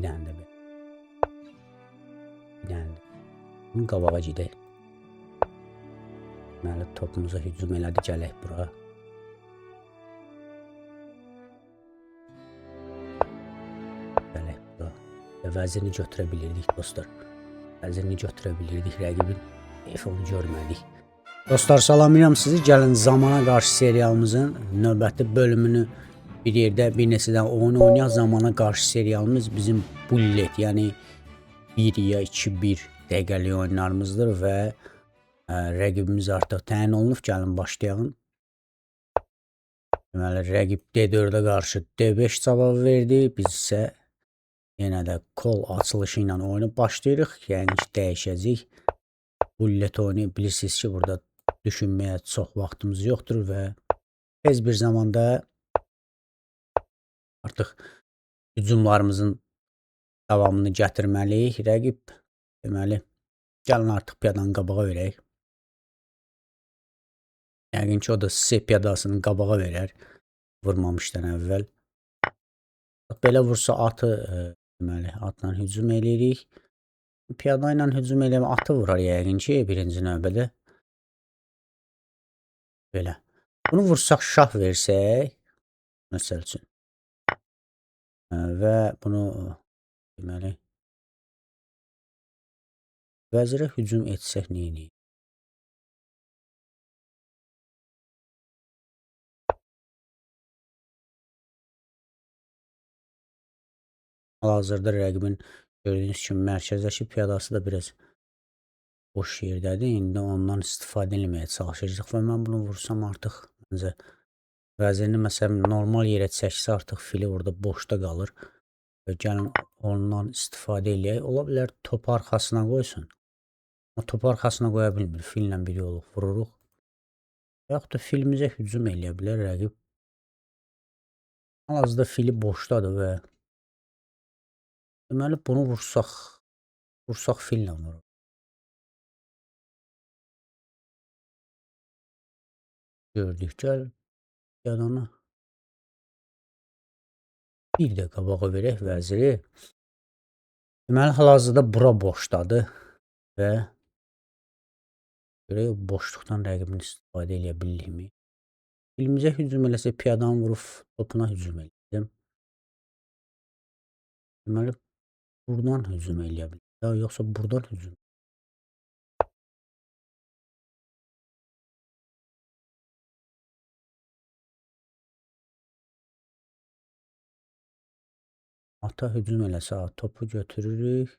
Bir dənə də belə. Bir dənə də. Bunu qabağa gedək. Deməli, topumuza hücum elədi, gələk bura. Gələk bura. Və vəzirini götürə bilirdik, dostlar. Vəzirini götürə bilirdik, rəqibin. Onu görmədik. Dostlar, salamlayıram sizi. Gəlin Zamana Qarşı serialımızın növbəti bölümünü bir yerdə bir neçədən oyun oynayaq. Zamana Qarşı serialımız bizim bullet, yəni 1 ya 2-1 dəqiqəlik oyunlarımızdır və rəqibimiz artıq təyin olunub. Gəlin başlayalım. Deməli, rəqib D4-ə qarşı D5 cavab verdi. Biz isə yenə də kol açılışı ilə oyunu başlayırıq. Yəni ki, dəyişəcək. Bullet oyunu bilirsiniz ki, burada düşünməyə çox vaxtımız yoxdur və tez bir zamanda artıq hücumlarımızın davamını gətirməliyik. Rəqib, deməli, gəlin artıq piyadanı qabağa verək. Yəqin ki, o da C piyadasını qabağa verər, vurmamışdan əvvəl. Belə vursa atı, deməli, atla hücum eləyirik. Piyada ilə hücum eləmə, atı vurar yəqin ki, birinci növbədə. Belə. Bunu vursaq, şah versək, məsəl üçün. Və bunu, deməli, vəzirə hücum etsək neyini? Hal-hazırda rəqibin gördüyünüz kimi mərkəzdəki piyadası da biraz boş yerdədir. İndi ondan istifadə etməyə çalışacaq və mən bunu vursam artıq məncə vəzirini məsələn normal yerə çəksə artıq fili orada boşda qalır. Və gəlin ondan istifadə eləyək. Ola bilər topu arxasına qoysun. O topu arxasına qoya bilmir. Fillə bir yolu vururuq. Yaxud da filimizə hücum eləyə bilər rəqib. Hal-hazırda fili boşdadır və deməli bunu vursaq fillə vururuq. Gördük, gəl yadanı. Bir də qabağa verək vəziri. Deməli, hal-hazırda bura boşdadır və görək boşluqdan rəqibini istifadə eləyə bilirmi? Filimizə hücum eləsə piyadanı vurub topuna hücum eləyəcəm. Deməli, buradan hücum eləyə bilir. Yoxsa buradan hücum. Ata hücum eləsə, topu götürürük.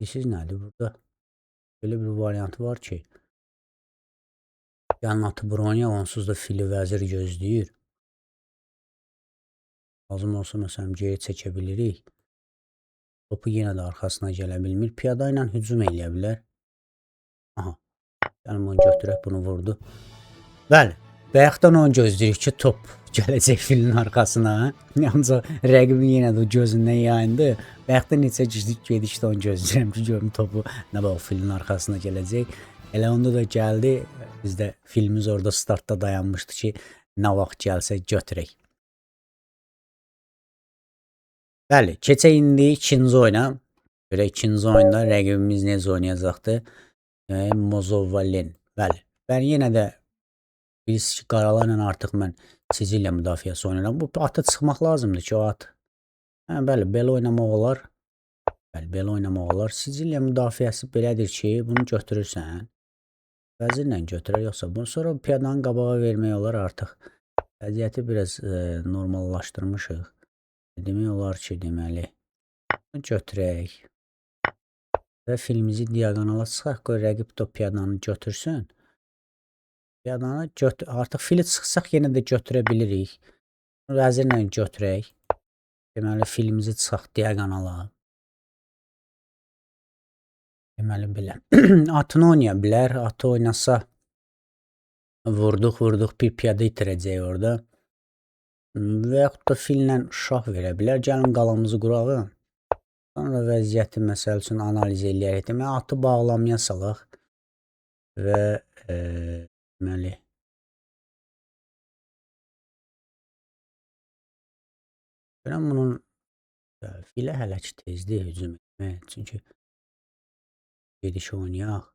Siz nədir burada? Belə bir variantı var ki, gəlin atı bura oynayaq, onsuz da fili vəzir gözləyir. Lazım olsa məsələn geri çəkə bilirik. Topu yenə də arxasına gələ bilmir. Piyada ilə hücum eləyə bilər. Aha. Gəlin onu götürək, bunu vurdu. Bəli. Bayaqdan onu gözləyirik ki, top gələcək filin arxasına. Ancaq rəqibin yenə də gözündən yayındı. Bayaqdan neçə gedikdə onu gözləyirəm ki, görüm topu nə bax filin arxasına gələcək. Elə onda da gəldi. Biz də filmimiz orada startda dayanmışdı ki, nə vaxt gəlsə götürək. Bəli, keçək indi ikinci oyuna. Belə ikinci oyunda rəqibimiz necə oynayacaqdır? Mozovalen. Bəli. Ben yenə də biz qaralarla artıq mən Siciliya müdafiəsi oynayıram. Bu ata çıxmaq lazımdır ki, o at. Bəli, belə oynamaq olar. Bəli, belə oynamaq olar. Siciliya müdafiəsi belədir ki, bunu götürürsən. Vəzirlə götürər, yoxsa bunu sonra piyadanı qabağa vermək olar artıq. Vəziyyəti biraz normallaşdırmışıq. Demək olar ki, deməli, götürək və filimizi diagonala çıxaq, qoy rəqib də piyadanı götürsün. Piyadanı artıq fili çıxsaq yenə də götürə bilirik. Vəzirlə götürək. Deməli, filimizi çıxaq diagonala. Deməli, belə. Atını oynaya bilər. Atı oynasa vurduq, bir piyada itirəcək orada. Və yaxud da fillə şah verə bilər. Gəlin qalamızı quraq. Sonra vəziyyəti məsəl üçün analiz eləyərək. Deməli, atı bağlamaya salaq. Və deməli Görəm bunun filə hələ ki tezdir hücum etmək. Çünki gediş oynayaq.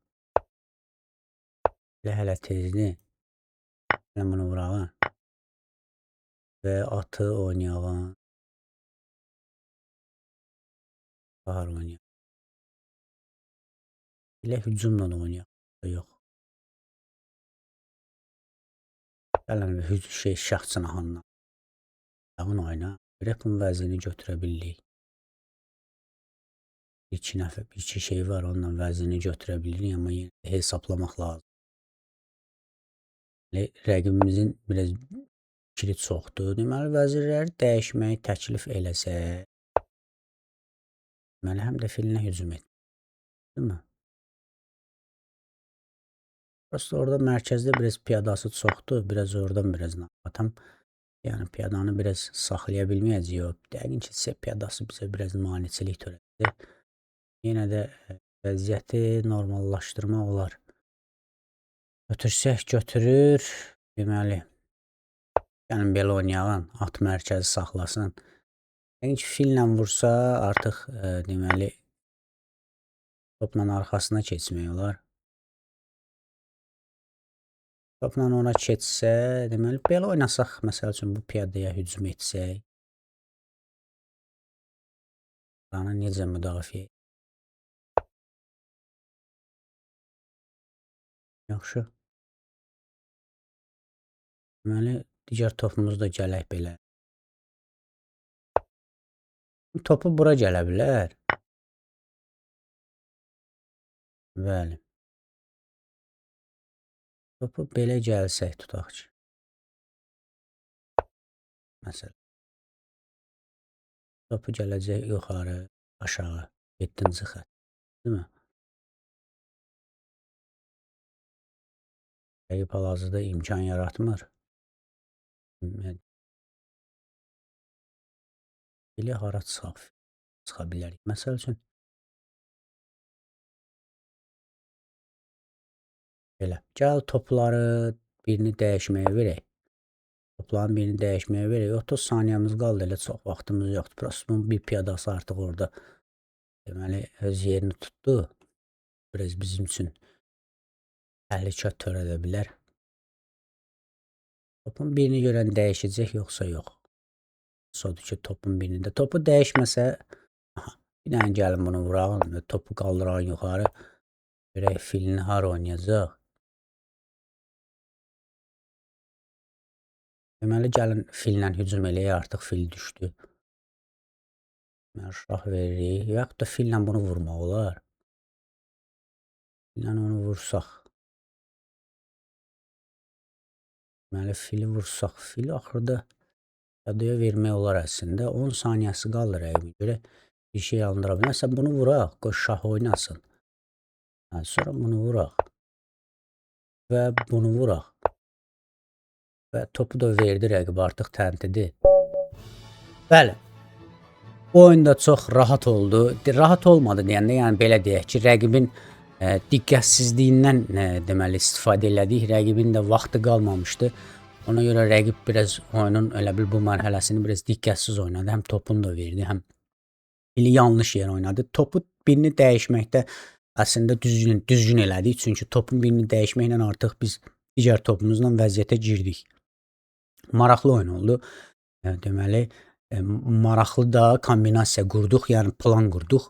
Filə hələ tezdir. Mən bunu vurağın və atı oynayağın. Bahar oynayaq. Filə hücumla oynayaq. Yox. Gələn bir şah çanağından. Yağın oyna. Görək bunun vəzini götürə bilirik. İki şey var, onunla vəzini götürə bilirik, amma yenə hesaplamaq lazım. Rəqibimizin biraz fikri çoxdur. Deməli, vəzirləri dəyişməyi təklif eləsək, deməli, həm də filinə hücum et. Değil mi? Prosta orada mərkəzdə biraz piyadası çoxdur. Biraz oradan biraz narahatam. Yəni piyadanı biraz saxlaya bilməyəcəyik. Yəqin ki, piyadası bizə biraz maneçilik törədir. Yenə də vəziyyəti normallaşdırmaq olar. Götürsək götürür. Deməli, yəni belə oynayağın, at mərkəzi saxlasın. Yəni ki, fillə vursa artıq deməli topla arxasına keçmək olar. Topla ona keçsə, deməli belə oynasaq, məsəl üçün bu piyadaya hücum etsək, buranı necə müdafiə? Yaxşı. Deməli, digər topumuz da gələk belə. Topu bura gələ bilər. Bəli. Topu belə gəlsək tutaq ki. Məsələn. Topu gələcək yuxarı, aşağı, 7-ci xətt. Değil mi? Rəqib hal-hazırda imkan yaratmır. Belə hara çıxa bilərik. Məsəl üçün, belə. Gəl topları birini dəyişməyə verək. Topların birini dəyişməyə verək. 30 saniyəmiz qaldı, elə çox vaxtımız yoxdur. Prosta bunun bir piyadası artıq orada deməli öz yerini tutdu. Biraz bizim üçün təhlükə törədə bilər. Topun birini görən dəyişəcək, yoxsa yox. Sodur ki, topun birində. Topu dəyişməsə, bir dənə gəlin bunu vurağın, topu qaldırağın yuxarı. Görək filini hara oynayacaq. Deməli, gəlin fillə hücum eləyə, artıq fil düşdü. Şah veririk. Yaxud da fillə bunu vurmaq olar. Fillə onu vursaq. Deməli, fili vursaq. Fili axırda piyadaya vermək olar əslində. 10 saniyəsi qalır rəqibə görə. Bir şey alındıra bilər. Sən bunu vuraq. Qoy şah oynasın. Sonra bunu vuraq. Və bunu vuraq. Və topu da verdi rəqib, artıq təntidir. Bəli. Bu oyunda çox rahat oldu. Rahat olmadı deyəndə, yəni belə deyək ki, rəqibin diqqətsizliyindən deməli istifadə elədik. Rəqibin də vaxtı qalmamışdı. Ona görə rəqib biraz oyunun elə bil bu mərhələsini biraz diqqətsiz oynadı. Həm topunu da verdi, həm fili yanlış yer oynadı. Topu birini dəyişməkdə əslində düzgün elədik. Çünki topun birini dəyişməklə artıq biz digər topumuzla vəziyyətə girdik. Maraqlı oyun oldu. Deməli, maraqlı da kombinasiya qurduq, yəni plan qurduq.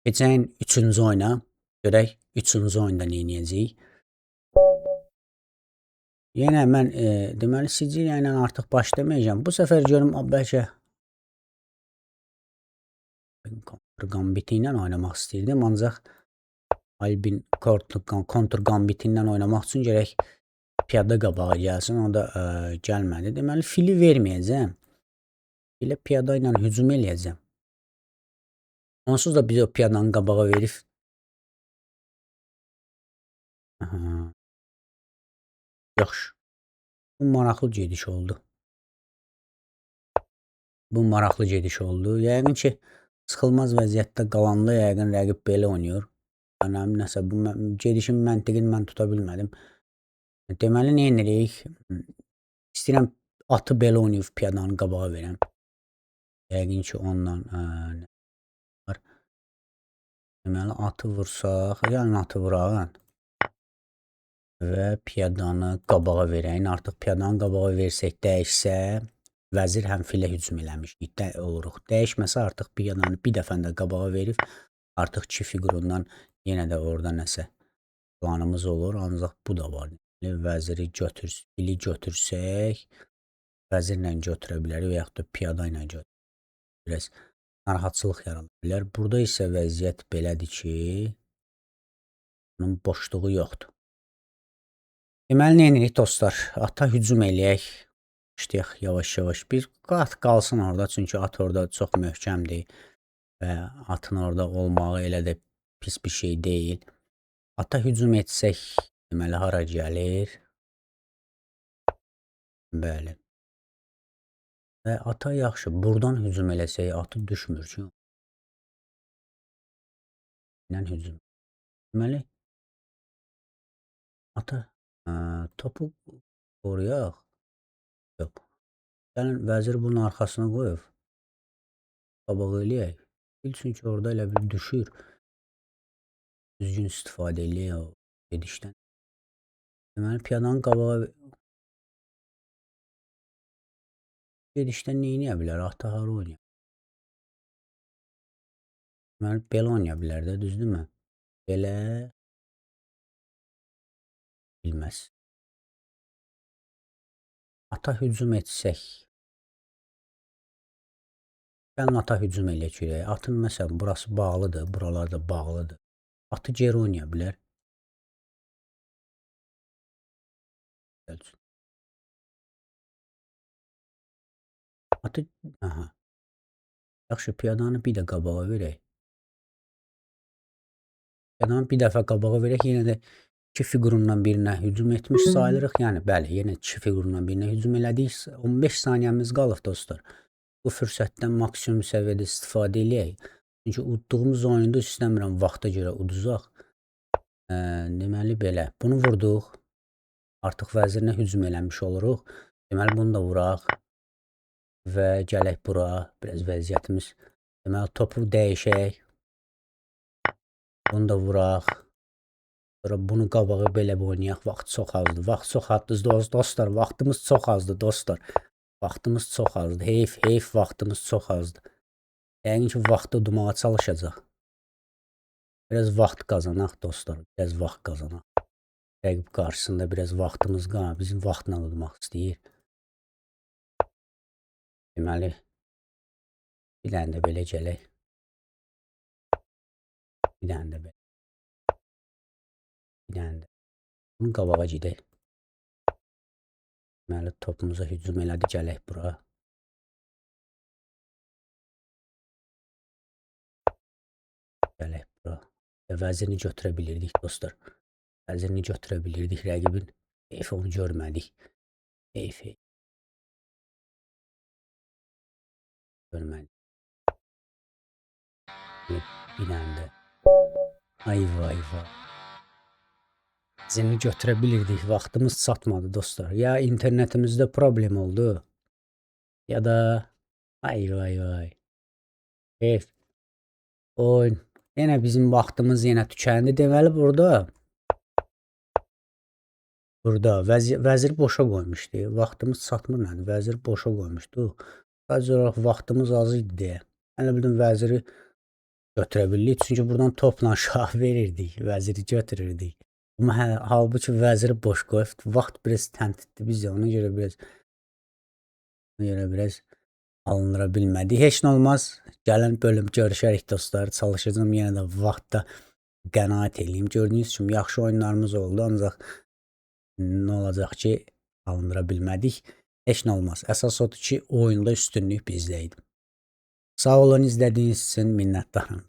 Keçən 3-cü oyuna görək 3-cü oyunda nə edəcəyik. Yenə mən deməli Siciliya ilə artıq başlamayacağam. Bu səfər görüm bəlkə kontrgambiti ilə oynamaq istəyirdim, ancaq Albin kontrgambiti ilə oynamaq üçün gərək piyada qabağa gəlsin, o da gəlmədi. Deməli, fili verməyəcəm. Filə piyada ilə hücum eləyəcəm. Onsuz da biz o piyadanı qabağa verib. Yaxşı. Bu maraqlı gediş oldu. Yəqin ki, sıxılmaz vəziyyətdə qalanda yəqin rəqib belə oynayır. Yəni, nəsə bu gedişin məntiqini mən tuta bilmədim. Deməli, nə edirik? İstəyirəm atı belə oynayıb piyadanı qabağa verəm. Yəqin ki ondan nə var? Deməli atı vursaq, yəni atı vurağın və piyadanı qabağa verəyin. Artıq piyadanı qabağa versək, dəyişsə, vəzir həm filə hücum eləmişik oluruq. Dəyişməsə artıq piyadanı bir dəfəndə qabağa verib, artıq 2 figurundan yenə də orada nəsə planımız olur. Ancaq bu da var. Vəziri fili götürsək, vəzirlə götürə bilərik və yaxud da piyada ilə götürə bilərik. Biraz narahatçılıq yarana bilər. Burada isə vəziyyət belədir ki, bunun boşluğu yoxdur. Deməli, nə edirik dostlar? Ata hücum eləyək. İşləyək yavaş-yavaş. Bir qat qalsın orada, çünki at orada çox möhkəmdir və atın orada olmağı elə də pis bir şey deyil. Ata hücum etsək, deməli, hara gəlir? Bəli. Və ata yaxşı. Buradan hücum eləsək, atı düşmür ki. ilə hücum. Deməli, ata topu qoruyaq. Yox. Gəlin vəziri bunun arxasına qoyub qabağa eləyək. Bilsin ki, orada elə bir düşür. Düzgün istifadə eləyək o gedişdən. Deməli, piyadanın qabağa gedişdən nə eləyə bilər? Ata hara oynaya? Deməli, belə oynaya bilər də, düzdürmü? Belə bilməz. Ata hücum etsək. Gəlin ata hücum eləyək. Atın məsələn, burası bağlıdır, buralar da bağlıdır. Atı geri oynaya bilər. Atı, aha. Yaxşı, piyadanı bir də qabağa verək. Piyadanı bir dəfə qabağa verək, yenə də 2 figurundan birinə hücum etmiş sayılırıq. Yəni, bəli, yenə 2 figurundan birinə hücum elədik. 15 saniyəmiz qalıb dostlar. Bu fürsətdən maksimum səviyyədə istifadə eləyək. Çünki udduğumuz oyunda istəmirəm vaxta görə uduzaq. Deməli, belə. Bunu vurduq. Artıq vəzirinə hücum eləmiş oluruq. Deməli, bunu da vuraq. Və gələk bura. Biraz vəziyyətimiz. Deməli, topu dəyişək. Bunu da vuraq. Sonra bunu qabağı belə oynayaq. Vaxt çox azdır. Vaxt çox azdır dostlar. Vaxtımız çox azdır dostlar. Vaxtımız çox azdır. Heyf vaxtımız çox azdır. Yəqin ki, vaxtı udmağa çalışacaq. Biraz vaxt qazanaq dostlar. Biraz vaxt qazanaq. Rəqib qarşısında biraz vaxtımız qalır. Bizim vaxtla udmaq istəyir. Deməli, bir dənə də belə gələk. Bir dənə də belə. Bir dənə də. Bunu qabağa gedək. Deməli, topumuza hücum elədi. Gələk bura. Gələk bura. Və vəzirini götürə bilirdik dostlar. Vəzirini götürə bilirdik rəqibin. Heyf onu görmədik. Heyf. Görmədik. Bir dənə də. Ay vay. Vəzirini götürə bilirdik. Vaxtımız çatmadı dostlar. Ya internetimizdə problem oldu. Ya da ay vay. Heyf. Oyun. Yenə bizim vaxtımız yenə tükəndi. Deməli, burada vəzir boşa qoymuşdu. Vaxtımız çatmır nədir? Vəzir boşa qoymuşdu. Sadəcə olaraq vaxtımız az idi deyə. Hələ bildim vəziri götürə bildik. Çünki buradan topla şah verirdik. Vəziri götürürdük. Amma halbuki vəziri boş qoyub. Vaxt biraz təntiddir. Biz ona görə biraz alındıra bilmədik. Heç nə olmaz. Gələn bölüm görüşərik dostlar. Çalışacağım yenə də vaxtda qənaət eləyim. Gördüyünüz kimi yaxşı oyunlarımız oldu. Ancaq nə olacaq ki, alındıra bilmədik. Heç nə olmaz. Əsas odur ki, oyunda üstünlük bizdə idi. Sağ olun, izlədiyiniz üçün minnətdarım.